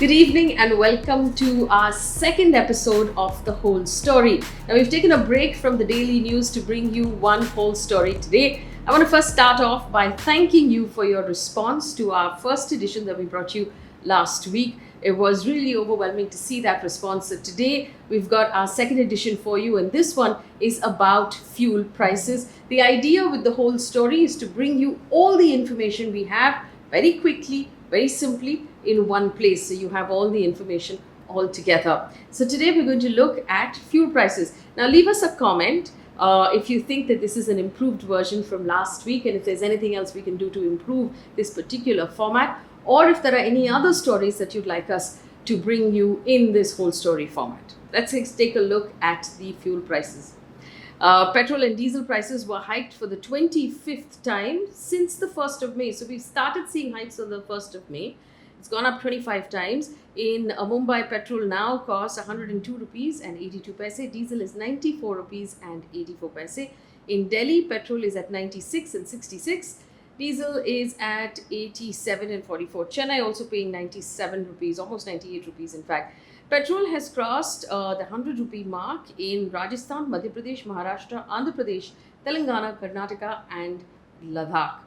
Good evening and welcome to our second episode of The Whole Story. Now, we've taken a break from the daily news to bring you one whole story today. I want to first start off by thanking you for your response to our first edition that we brought you last week. It was really overwhelming to see that response. So today we've got our second edition for you, and this one is about fuel prices. The idea with The Whole Story is to bring you all the information we have very quickly, very simply, in one place, so you have all the information all together. So today we're going to look at fuel prices. Now leave us a comment if you think that this is an improved version from last week, and if there's anything else we can do to improve this particular format, or if there are any other stories that you'd like us to bring you in this whole story format. Let's take a look at the fuel prices. Petrol and diesel prices were hiked for the 25th time since the 1st of May. So we started seeing hikes on the 1st of May. It's gone up 25 times. In Mumbai, petrol now costs 102 rupees and 82 paise. Diesel is 94 rupees and 84 paise. In Delhi, petrol is at 96 and 66. Diesel is at 87 and 44. Chennai also paying 97 rupees, almost 98 rupees in fact. Petrol has crossed the 100 rupee mark in Rajasthan, Madhya Pradesh, Maharashtra, Andhra Pradesh, Telangana, Karnataka and Ladakh.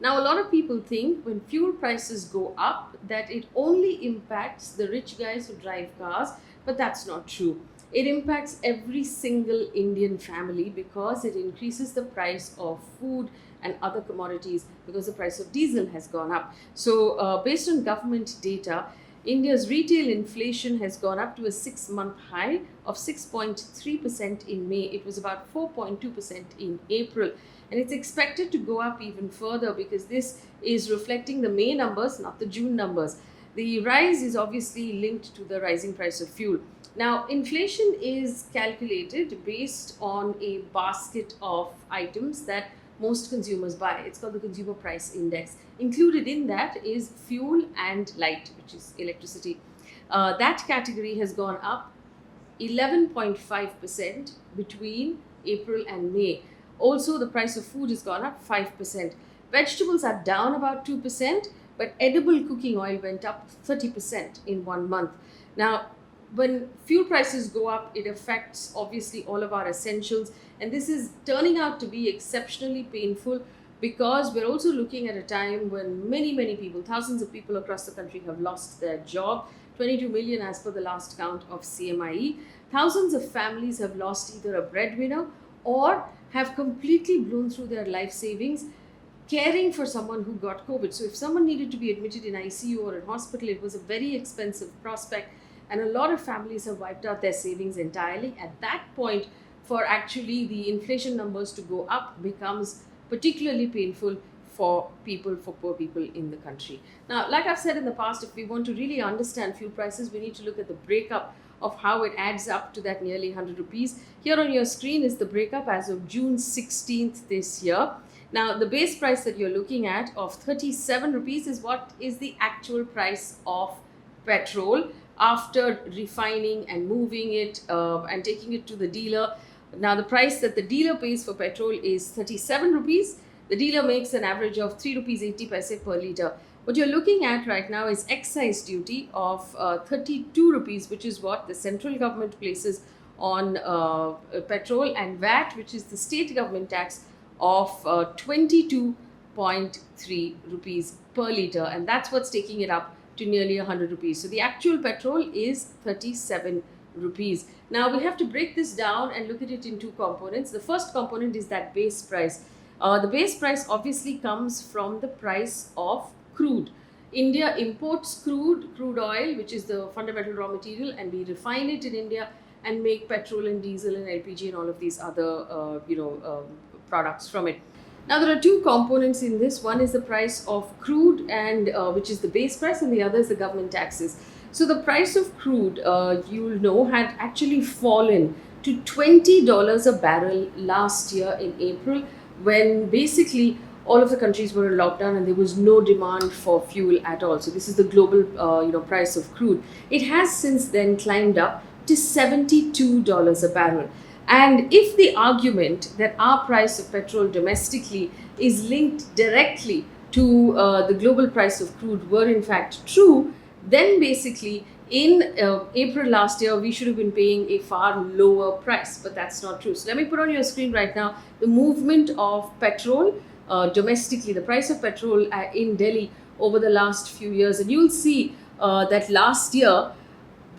Now, a lot of people think when fuel prices go up that it only impacts the rich guys who drive cars, but that's not true. It impacts every single Indian family because it increases the price of food and other commodities because the price of diesel has gone up. So based on government data, India's retail inflation has gone up to a 6-month high of 6.3% in May. It was about 4.2% in April. And it's expected to go up even further because this is reflecting the May numbers, not the June numbers. The rise is obviously linked to the rising price of fuel. Now, inflation is calculated based on a basket of items that most consumers buy. It's called the Consumer Price Index. Included in that is fuel and light, which is electricity. That category has gone up 11.5% between April and May. Also, the price of food has gone up 5%. Vegetables are down about 2%, but edible cooking oil went up 30% in 1 month. Now, when fuel prices go up, it affects obviously all of our essentials, and this is turning out to be exceptionally painful because we're also looking at a time when many people, thousands of people across the country have lost their job. 22 million as per the last count of CMIE. Thousands of families have lost either a breadwinner or have completely blown through their life savings caring for someone who got COVID. So if someone needed to be admitted in ICU or in hospital, it was a very expensive prospect. And a lot of families have wiped out their savings entirely. At that point, for actually the inflation numbers to go up becomes particularly painful for poor people in the country. Now, like I've said in the past, if we want to really understand fuel prices, we need to look at the breakup of how it adds up to that nearly 100 rupees. Here on your screen is the breakup as of June 16th this year. Now, the base price that you're looking at of 37 rupees is what is the actual price of petrol after refining and moving it and taking it to the dealer. Now, the price that the dealer pays for petrol is 37 rupees. The dealer makes an average of 3 rupees 80 paise per litre. What you're looking at right now is excise duty of 32 rupees, which is what the central government places on petrol, and VAT, which is the state government tax of 22.3 rupees per litre. And that's what's taking it up to nearly 100 rupees. So the actual petrol is 37 rupees. Now we have to break this down and look at it in two components. The first component is that base price. The base price obviously comes from the price of crude. India imports crude oil, which is the fundamental raw material, and we refine it in India and make petrol and diesel and LPG and all of these other products from it. Now, there are two components in this. One is the price of crude, and which is the base price, and the other is the government taxes. So the price of crude, you'll know, had actually fallen to $20 a barrel last year in April, when basically all of the countries were in lockdown and there was no demand for fuel at all. So this is the global price of crude. It has since then climbed up to $72 a barrel. And if the argument that our price of petrol domestically is linked directly to the global price of crude were in fact true, then basically in April last year, we should have been paying a far lower price, but that's not true. So let me put on your screen right now the movement of petrol domestically, the price of petrol in Delhi over the last few years, and you'll see that last year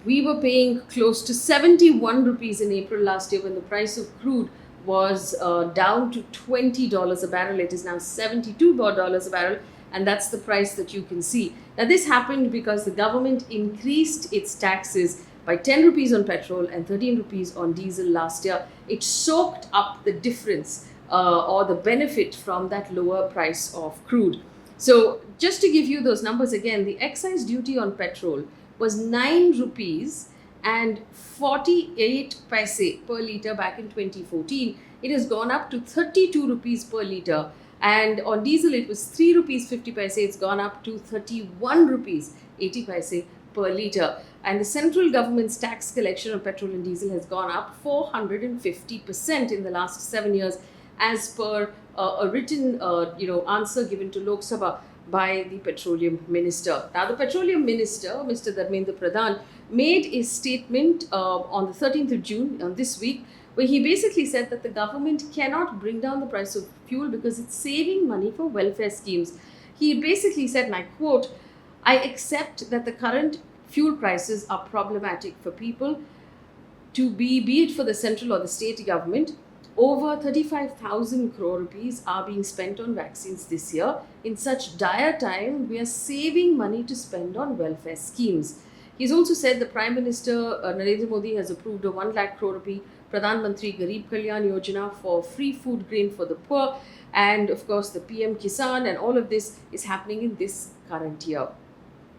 we were paying close to 71 rupees in April last year when the price of crude was down to $20 a barrel. It is now $72 a barrel, and that's the price that you can see. Now, this happened because the government increased its taxes by 10 rupees on petrol and 13 rupees on diesel last year. It soaked up the difference or the benefit from that lower price of crude. So, just to give you those numbers again, the excise duty on petrol was 9 rupees and 48 paise per litre back in 2014. It has gone up to 32 rupees per litre. And on diesel, it was 3 rupees 50 paise. It's gone up to 31 rupees 80 paise per litre. And the central government's tax collection on petrol and diesel has gone up 450% in the last 7 years, as per a written answer given to Lok Sabha by the Petroleum Minister. Now, the Petroleum Minister, Mr. Dharmendra Pradhan, made a statement on the 13th of June this week, where he basically said that the government cannot bring down the price of fuel because it's saving money for welfare schemes. He basically said, and I quote, "I accept that the current fuel prices are problematic for people, be it for the central or the state government. Over 35,000 crore rupees are being spent on vaccines this year. In such dire time, we are saving money to spend on welfare schemes." He's also said the Prime Minister Narendra Modi has approved a 1 lakh crore rupee Pradhan Mantri Garib Kalyan Yojana for free food grain for the poor, and of course the PM Kisan, and all of this is happening in this current year.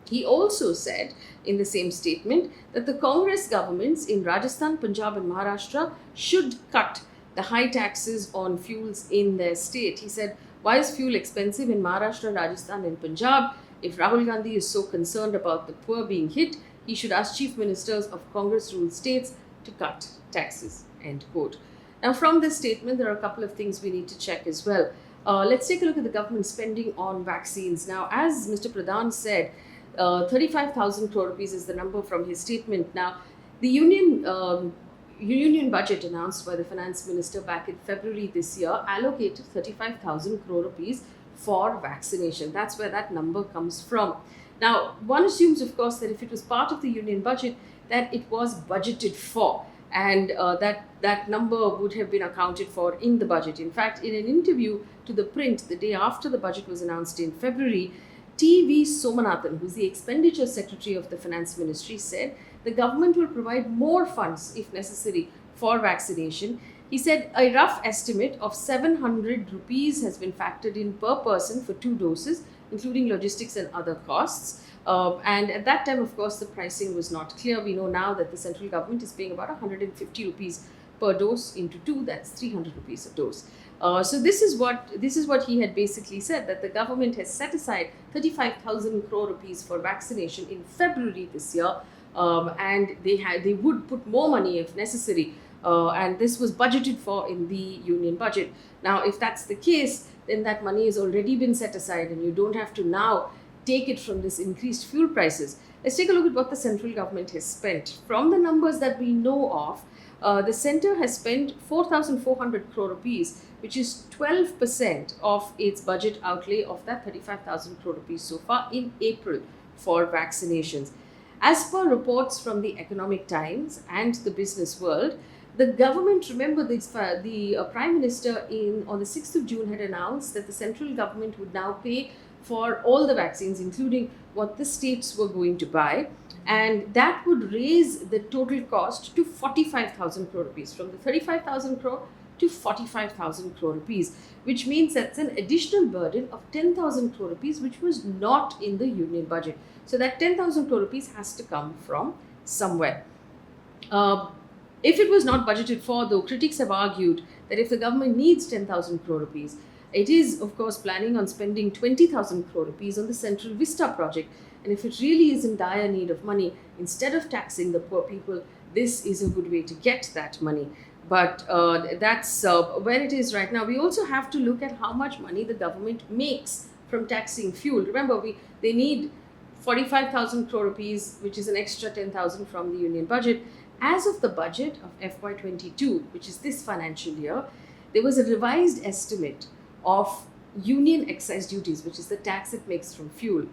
He also said in the same statement that the Congress governments in Rajasthan, Punjab and Maharashtra should cut the high taxes on fuels in their state. He said, why is fuel expensive in Maharashtra, Rajasthan and Punjab? If Rahul Gandhi is so concerned about the poor being hit, he should ask chief ministers of Congress-ruled states to cut taxes, end quote. Now, from this statement, there are a couple of things we need to check as well. Let's take a look at the government spending on vaccines. Now, as Mr. Pradhan said, 35,000 crore rupees is the number from his statement. Now, the union budget announced by the finance minister back in February this year allocated 35,000 crore rupees for vaccination. That's where that number comes from. Now, one assumes, of course, that if it was part of the union budget, that it was budgeted for, and that number would have been accounted for in the budget. In fact, in an interview to the Print the day after the budget was announced in February, T.V. Somanathan, who's the expenditure secretary of the finance ministry, said the government will provide more funds if necessary for vaccination. He said a rough estimate of 700 rupees has been factored in per person for 2 doses, including logistics and other costs. And at that time, of course, the pricing was not clear. We know now that the central government is paying about 150 rupees per dose into 2, that's 300 rupees a dose. So this is what he had basically said, that the government has set aside 35,000 crore rupees for vaccination in February this year, and they would put more money if necessary, and this was budgeted for in the union budget. Now, if that's the case, then that money has already been set aside, and you don't have to now take it from this increased fuel prices. Let's take a look at what the central government has spent. From the numbers that we know of, the centre has spent 4,400 crore rupees, which is 12% of its budget outlay of that 35,000 crore rupees so far in April for vaccinations. As per reports from the Economic Times and the Business World, the government, remember this, the Prime Minister on the 6th of June had announced that the central government would now pay for all the vaccines, including what the states were going to buy, and that would raise the total cost to 45,000 crore rupees, from the 35,000 crore to 45,000 crore rupees, which means that's an additional burden of 10,000 crore rupees, which was not in the union budget. So that 10,000 crore rupees has to come from somewhere. If it was not budgeted for, though, critics have argued that if the government needs 10,000 crore rupees, it is, of course, planning on spending 20,000 crore rupees on the Central Vista project. And if it really is in dire need of money, instead of taxing the poor people, this is a good way to get that money. But that's where it is right now. We also have to look at how much money the government makes from taxing fuel. Remember, they need 45,000 crore rupees, which is an extra 10,000 from the union budget. As of the budget of FY22, which is this financial year, there was a revised estimate of union excise duties, which is the tax it makes from fuel,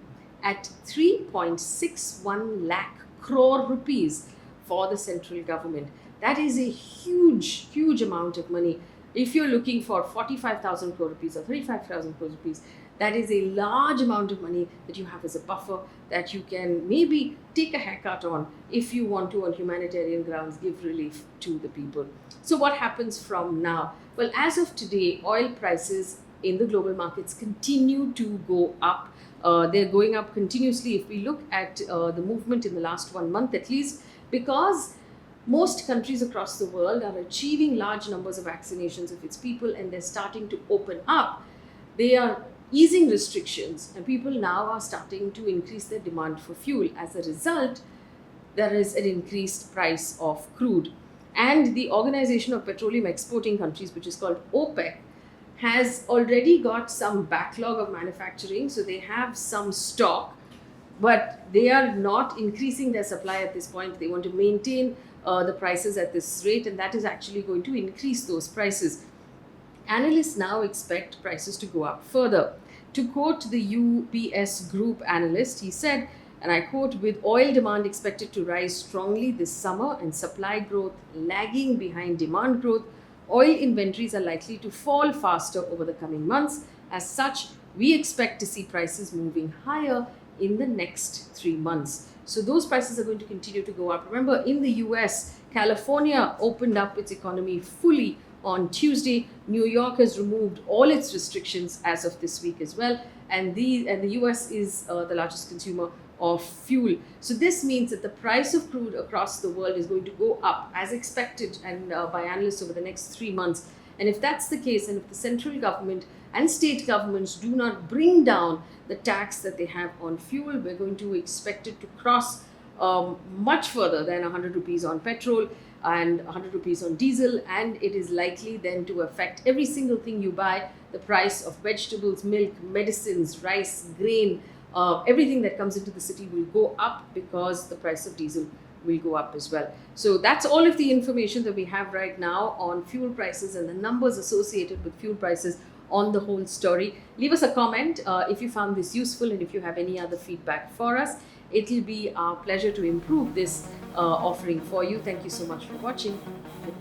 at 3.61 lakh crore rupees for the central government. That is a huge, huge amount of money. If you're looking for 45,000 crore rupees or 35,000 crore rupees, that is a large amount of money that you have as a buffer that you can maybe take a haircut on if you want to, on humanitarian grounds, give relief to the people. So what happens from now? Well, as of today, oil prices in the global markets continue to go up. They're going up continuously. If we look at the movement in the last 1 month at least, because most countries across the world are achieving large numbers of vaccinations of its people and they're starting to open up, they are easing restrictions and people now are starting to increase their demand for fuel. As a result, there is an increased price of crude. And the Organization of Petroleum Exporting Countries, which is called OPEC, has already got some backlog of manufacturing, so they have some stock, but they are not increasing their supply at this point. They want to maintain the prices at this rate, and that is actually going to increase those prices. Analysts now expect prices to go up further. To quote the UBS Group analyst, he said, and I quote, "With oil demand expected to rise strongly this summer and supply growth lagging behind demand growth, oil inventories are likely to fall faster over the coming months. As such, we expect to see prices moving higher in the next 3 months." So those prices are going to continue to go up. Remember, in the US, California opened up its economy fully on Tuesday. New York has removed all its restrictions as of this week as well. And the US is the largest consumer of fuel. So this means that the price of crude across the world is going to go up as expected and by analysts over the next 3 months. And if that's the case, and if the central government and state governments do not bring down the tax that they have on fuel, we're going to expect it to cross much further than 100 rupees on petrol and 100 rupees on diesel, and it is likely then to affect every single thing you buy. The price of vegetables, milk, medicines, rice, grain, everything that comes into the city will go up because the price of diesel will go up as well. So that's all of the information that we have right now on fuel prices and the numbers associated with fuel prices on the whole story. Leave us a comment if you found this useful, and if you have any other feedback for us. It'll be our pleasure to improve this offering for you. Thank you so much for watching. Goodbye.